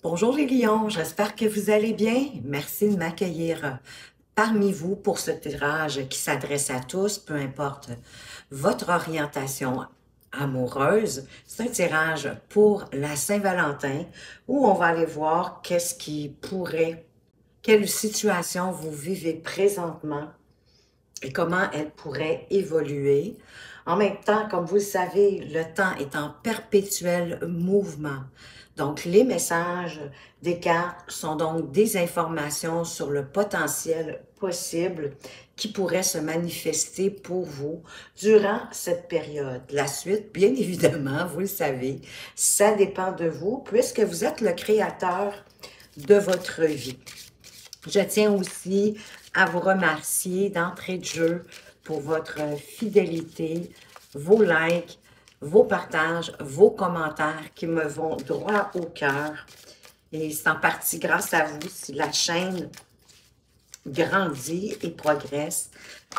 Bonjour les lions, j'espère que vous allez bien. Merci de m'accueillir parmi vous pour ce tirage qui s'adresse à tous, peu importe votre orientation amoureuse. C'est un tirage pour la Saint-Valentin où on va aller voir quelle situation vous vivez présentement et comment elle pourrait évoluer. En même temps, comme vous le savez, le temps est en perpétuel mouvement. Donc, les messages des cartes sont donc des informations sur le potentiel possible qui pourrait se manifester pour vous durant cette période. La suite, bien évidemment, vous le savez, ça dépend de vous puisque vous êtes le créateur de votre vie. Je tiens aussi à vous remercier d'entrée de jeu pour votre fidélité, vos likes, vos partages, vos commentaires qui me vont droit au cœur. Et c'est en partie grâce à vous si la chaîne grandit et progresse.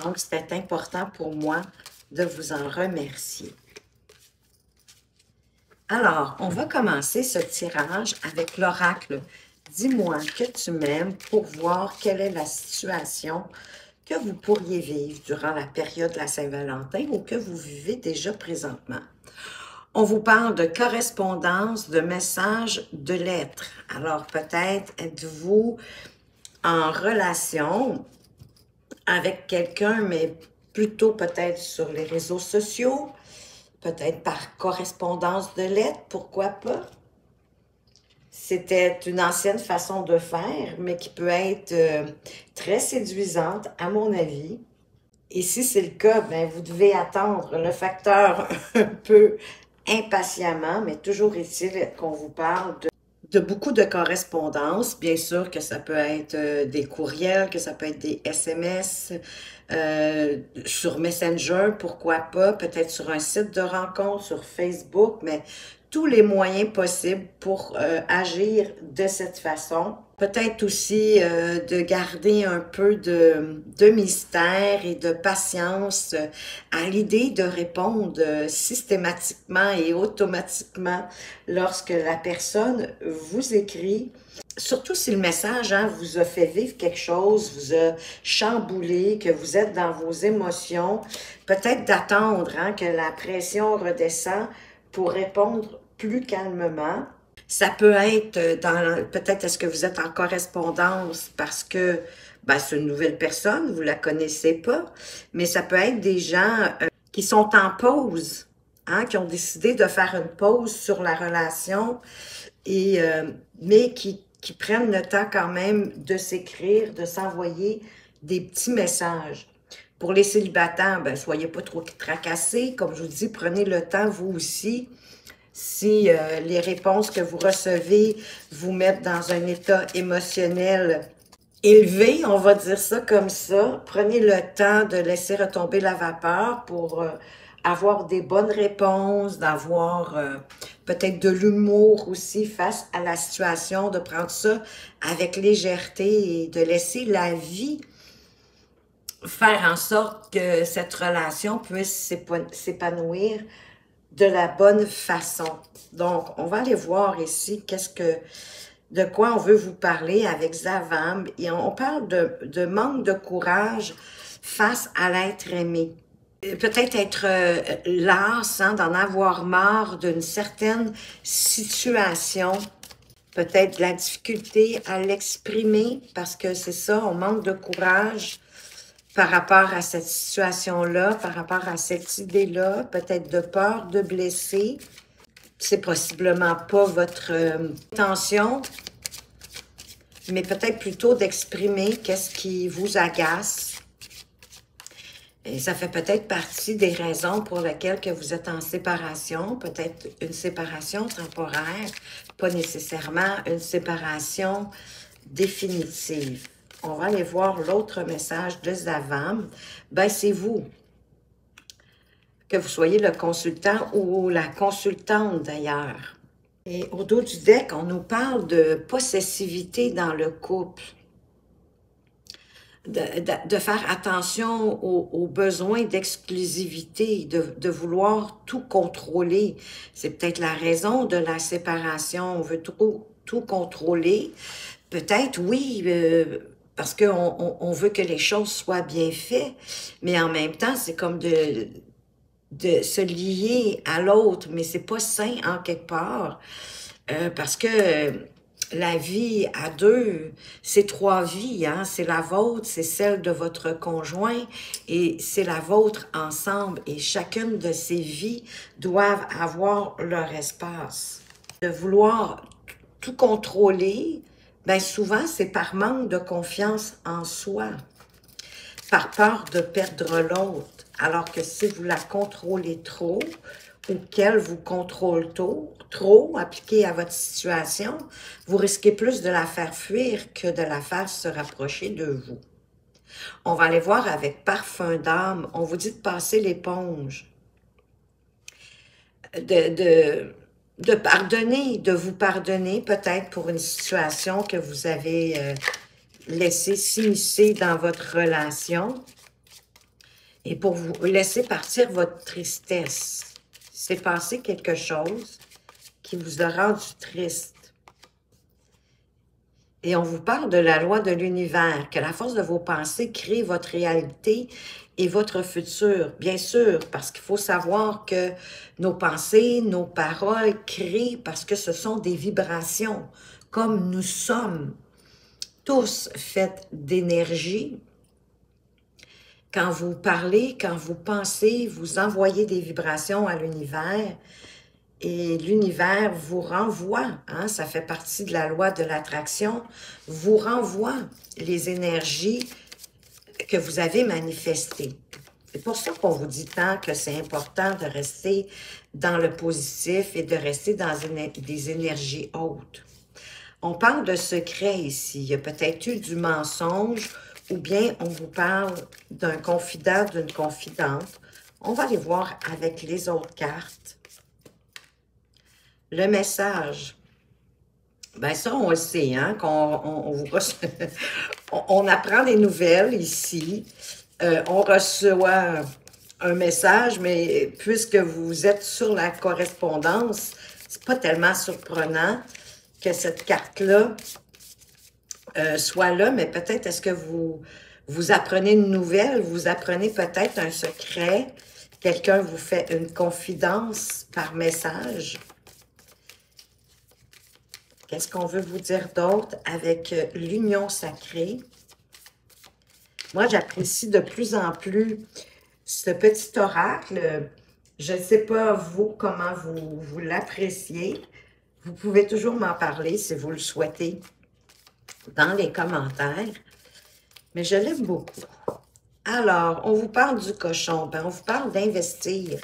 Donc, c'était important pour moi de vous en remercier. Alors, on va commencer ce tirage avec l'oracle. Dis-moi que tu m'aimes pour voir quelle est la situation que vous pourriez vivre durant la période de la Saint-Valentin ou que vous vivez déjà présentement. On vous parle de correspondance, de messages, de lettres. Alors, peut-être êtes-vous en relation avec quelqu'un, mais plutôt peut-être sur les réseaux sociaux, peut-être par correspondance de lettres, pourquoi pas? C'était une ancienne façon de faire, mais qui peut être très séduisante, à mon avis. Et si c'est le cas, ben, vous devez attendre le facteur un peu impatiemment, mais toujours est-il qu'on vous parle de beaucoup de correspondances. Bien sûr que ça peut être des courriels, que ça peut être des SMS, sur Messenger, pourquoi pas, peut-être sur un site de rencontre, sur Facebook, mais tous les moyens possibles pour agir de cette façon. Peut-être aussi de garder un peu de mystère et de patience à l'idée de répondre systématiquement et automatiquement lorsque la personne vous écrit. Surtout si le message vous a fait vivre quelque chose, vous a chamboulé, que vous êtes dans vos émotions, peut-être d'attendre que la pression redescend pour répondre plus calmement. Ça peut être peut-être est-ce que vous êtes en correspondance parce que c'est une nouvelle personne, vous la connaissez pas, mais ça peut être des gens qui sont en pause, qui ont décidé de faire une pause sur la relation, et mais qui prennent le temps quand même de s'écrire, de s'envoyer des petits messages. Pour les célibataires, soyez pas trop tracassés. Comme je vous dis, prenez le temps, vous aussi. Si les réponses que vous recevez vous mettent dans un état émotionnel élevé, on va dire ça comme ça, prenez le temps de laisser retomber la vapeur pour avoir des bonnes réponses, d'avoir peut-être de l'humour aussi face à la situation, de prendre ça avec légèreté et de laisser la vie faire en sorte que cette relation puisse s'épanouir de la bonne façon. Donc, on va aller voir ici de quoi on veut vous parler avec Zavam. Et on parle de manque de courage face à l'être aimé. Peut-être être las, d'en avoir marre d'une certaine situation. Peut-être de la difficulté à l'exprimer parce que c'est ça, on manque de courage par rapport à cette situation-là, par rapport à cette idée-là, peut-être de peur de blesser. C'est possiblement pas votre intention, mais peut-être plutôt d'exprimer qu'est-ce qui vous agace. Et ça fait peut-être partie des raisons pour lesquelles que vous êtes en séparation, peut-être une séparation temporaire, pas nécessairement une séparation définitive. On va aller voir l'autre message de Zavam. C'est vous. Que vous soyez le consultant ou la consultante d'ailleurs. Et au dos du deck, on nous parle de possessivité dans le couple. De faire attention aux besoins d'exclusivité, de vouloir tout contrôler. C'est peut-être la raison de la séparation. On veut tout contrôler. Peut-être, oui, parce qu'on veut que les choses soient bien faites, mais en même temps, c'est comme de se lier à l'autre, mais c'est pas sain en quelque part, parce que la vie à deux, c'est trois vies, hein? C'est la vôtre, c'est celle de votre conjoint et c'est la vôtre ensemble. Et chacune de ces vies doivent avoir leur espace. De vouloir tout contrôler, ben souvent c'est par manque de confiance en soi, par peur de perdre l'autre. Alors que si vous la contrôlez trop, ou qu'elle vous contrôle trop appliqué à votre situation, vous risquez plus de la faire fuir que de la faire se rapprocher de vous. On va aller voir avec parfum d'âme. On vous dit de passer l'éponge, de pardonner, de vous pardonner peut-être pour une situation que vous avez laissé s'immiscer dans votre relation et pour vous laisser partir votre tristesse. C'est passé quelque chose qui vous a rendu triste. Et on vous parle de la loi de l'univers, que la force de vos pensées crée votre réalité et votre futur. Bien sûr, parce qu'il faut savoir que nos pensées, nos paroles créent parce que ce sont des vibrations, comme nous sommes tous faits d'énergie. Quand vous parlez, quand vous pensez, vous envoyez des vibrations à l'univers et l'univers vous renvoie, hein, ça fait partie de la loi de l'attraction, vous renvoie les énergies que vous avez manifestées. C'est pour ça qu'on vous dit tant que c'est important de rester dans le positif et de rester dans des énergies hautes. On parle de secret ici. Il y a peut-être eu du mensonge ou bien on vous parle d'un confident, d'une confidente. On va aller voir avec les autres cartes. Le message. Ben ça, on le sait, hein, on apprend des nouvelles ici. On reçoit un message, mais puisque vous êtes sur la correspondance, c'est pas tellement surprenant que cette carte-là soit là, mais peut-être est-ce que vous apprenez une nouvelle, vous apprenez peut-être un secret, quelqu'un vous fait une confidence par message. Qu'est-ce qu'on veut vous dire d'autre avec l'union sacrée? Moi, j'apprécie de plus en plus ce petit oracle. Je ne sais pas, vous, comment vous l'appréciez. Vous pouvez toujours m'en parler si vous le souhaitez dans les commentaires. Mais je l'aime beaucoup. Alors, on vous parle du cochon. Ben, on vous parle d'investir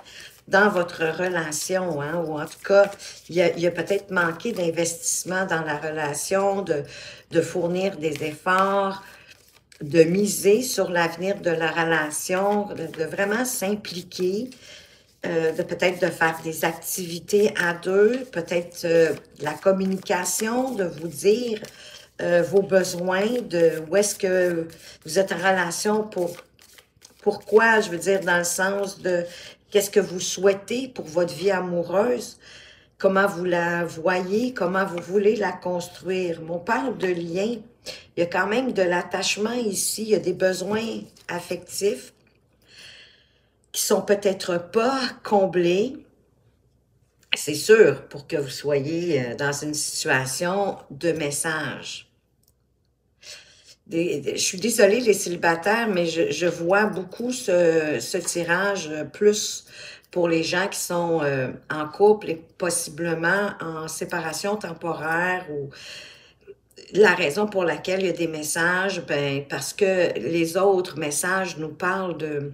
dans votre relation, hein, ou en tout cas, il y a peut-être manqué d'investissement dans la relation, de fournir des efforts, de miser sur l'avenir de la relation, de vraiment s'impliquer, de peut-être de faire des activités à deux, peut-être la communication, de vous dire vos besoins, de où est-ce que vous êtes en relation pourquoi, je veux dire, dans le sens de qu'est-ce que vous souhaitez pour votre vie amoureuse, comment vous la voyez, comment vous voulez la construire. Mais on parle de lien. Il y a quand même de l'attachement ici, il y a des besoins affectifs qui sont peut-être pas comblés. C'est sûr, pour que vous soyez dans une situation de message. Je suis désolée les célibataires, mais je vois beaucoup ce tirage plus pour les gens qui sont en couple et possiblement en séparation temporaire ou la raison pour laquelle il y a des messages, ben parce que les autres messages nous parlent de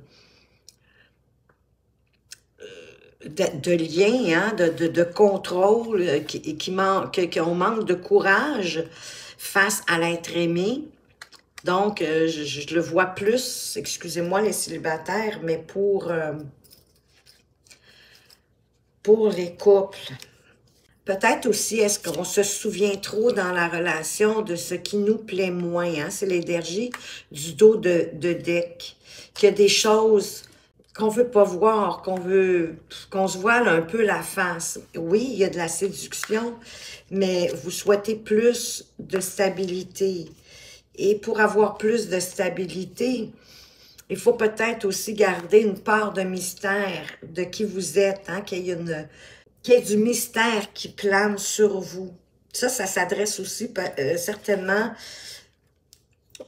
lien, hein, de contrôle, qu'on manque de courage face à l'être aimé. Donc, je le vois plus, excusez-moi les célibataires, mais pour les couples. Peut-être aussi, est-ce qu'on se souvient trop dans la relation de ce qui nous plaît moins, hein? C'est l'énergie du dos de deck. Qu'il y a des choses qu'on veut pas voir, qu'on se voile un peu la face. Oui, il y a de la séduction, mais vous souhaitez plus de stabilité. Et pour avoir plus de stabilité, il faut peut-être aussi garder une part de mystère de qui vous êtes, hein, qu'il y ait du mystère qui plane sur vous. Ça s'adresse aussi certainement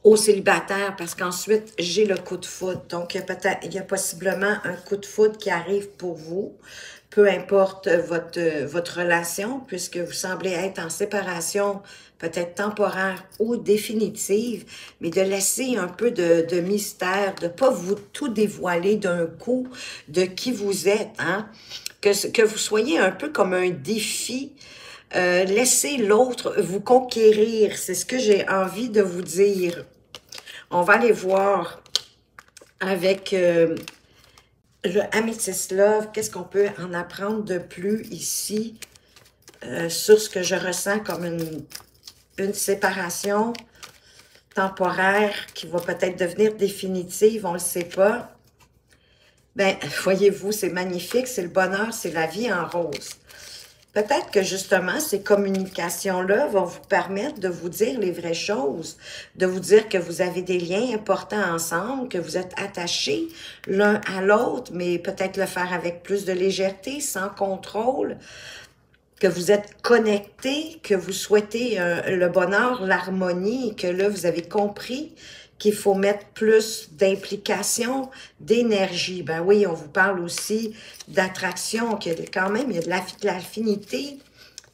aux célibataires, parce qu'ensuite, j'ai le coup de foudre. Donc, il y a possiblement un coup de foudre qui arrive pour vous, peu importe votre relation, puisque vous semblez être en séparation, peut-être temporaire ou définitive, mais de laisser un peu de mystère, de ne pas vous tout dévoiler d'un coup de qui vous êtes, hein? Que vous soyez un peu comme un défi. Laissez l'autre vous conquérir, c'est ce que j'ai envie de vous dire. On va aller voir avec le Amethyst Love, qu'est-ce qu'on peut en apprendre de plus ici sur ce que je ressens comme une séparation temporaire qui va peut-être devenir définitive, on ne le sait pas. Ben, voyez-vous, c'est magnifique, c'est le bonheur, c'est la vie en rose. Peut-être que justement, ces communications-là vont vous permettre de vous dire les vraies choses, de vous dire que vous avez des liens importants ensemble, que vous êtes attachés l'un à l'autre, mais peut-être le faire avec plus de légèreté, sans contrôle, que vous êtes connectés, que vous souhaitez le bonheur, l'harmonie, et que là, vous avez compris qu'il faut mettre plus d'implication, d'énergie. Ben oui, on vous parle aussi d'attraction, qu'il y a quand même, il y a de l'affinité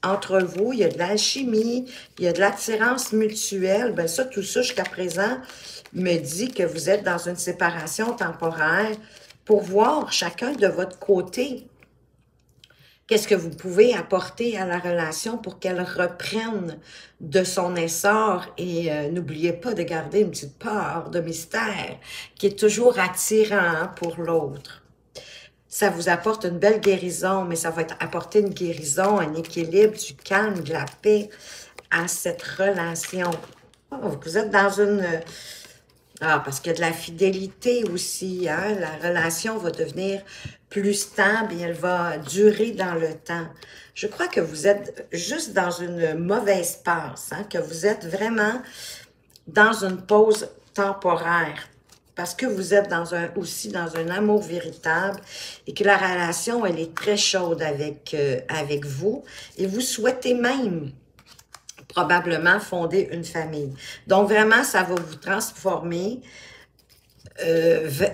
entre vous, il y a de l'alchimie, il y a de l'attirance mutuelle. Ben ça, tout ça, jusqu'à présent, me dit que vous êtes dans une séparation temporaire pour voir chacun de votre côté. Qu'est-ce que vous pouvez apporter à la relation pour qu'elle reprenne de son essor? Et n'oubliez pas de garder une petite part de mystère qui est toujours attirant pour l'autre. Ça vous apporte une belle guérison, mais ça va apporter une guérison, un équilibre, du calme, de la paix à cette relation. Oh, vous êtes dans une... Ah, parce qu'il y a de la fidélité aussi, hein? La relation va devenir plus stable et elle va durer dans le temps. Je crois que vous êtes juste dans une mauvaise passe, hein? Que vous êtes vraiment dans une pause temporaire. Parce que vous êtes aussi dans un amour véritable et que la relation, elle est très chaude avec vous. Et vous souhaitez même probablement fonder une famille. Donc, vraiment, ça va vous transformer.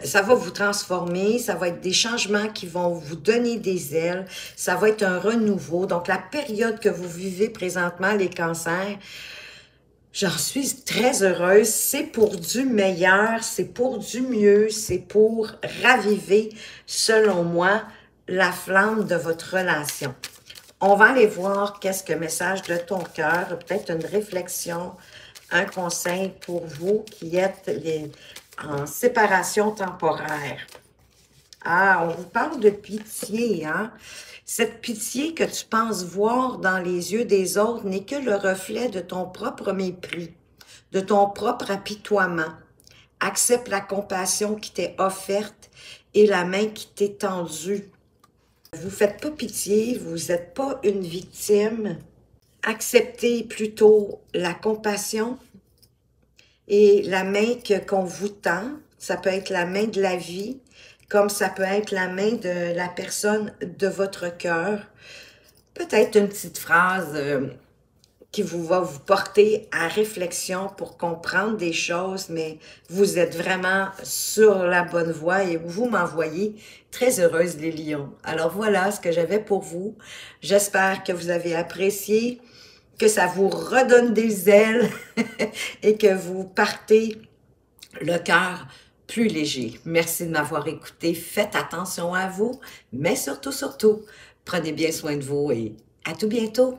Ça va vous transformer, ça va être des changements qui vont vous donner des ailes, ça va être un renouveau. Donc, la période que vous vivez présentement, les cancers, j'en suis très heureuse. C'est pour du meilleur, c'est pour du mieux, c'est pour raviver, selon moi, la flamme de votre relation. On va aller voir qu'est-ce que message de ton cœur, peut-être une réflexion, un conseil pour vous qui êtes en séparation temporaire. Ah, on vous parle de pitié, hein? Cette pitié que tu penses voir dans les yeux des autres n'est que le reflet de ton propre mépris, de ton propre apitoiement. Accepte la compassion qui t'est offerte et la main qui t'est tendue. Vous ne faites pas pitié, vous n'êtes pas une victime. Acceptez plutôt la compassion et la main qu'on vous tend. Ça peut être la main de la vie, comme ça peut être la main de la personne de votre cœur. Peut-être une petite phrase qui va vous porter à réflexion pour comprendre des choses, mais vous êtes vraiment sur la bonne voie et vous m'envoyez très heureuse les lions. Alors voilà ce que j'avais pour vous. J'espère que vous avez apprécié, que ça vous redonne des ailes et que vous partez le cœur plus léger. Merci de m'avoir écouté. Faites attention à vous, mais surtout, prenez bien soin de vous et à tout bientôt.